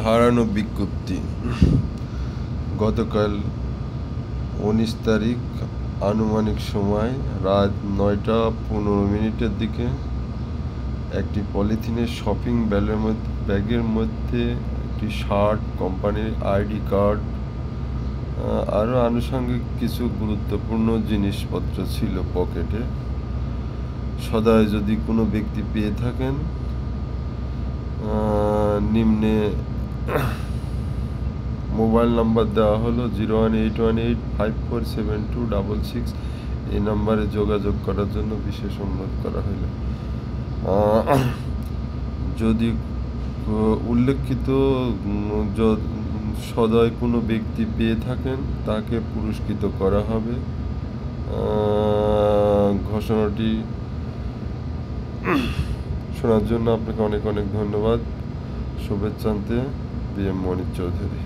হারানো বিজ্ঞপ্তি। গতকাল 19 তারিখ আনুমানিক সময় রাত 9টা 15 মিনিটের দিকে একটি পলিথিনের শপিং ব্যাগের মধ্যে একটি শার্ট, কোম্পানির আইডি কার্ড, আরও আনুষঙ্গিক কিছু গুরুত্বপূর্ণ জিনিসপত্র ছিল পকেটে। সদয় যদি কোনো ব্যক্তি পেয়ে থাকেন, নিম্নে মোবাইল নাম্বার দেওয়া হলো 01818547266। এই নাম্বারে যোগাযোগ করার জন্য বিশেষ অনুরোধ করা হইল। যদি উল্লেখিত সদয় কোনো ব্যক্তি পেয়ে থাকেন, তাকে পুরস্কৃত করা হবে। ঘোষণাটি শোনার জন্য আপনাকে অনেক অনেক ধন্যবাদ। শুভেচ্ছান্তে BM মনির চৌধুরী।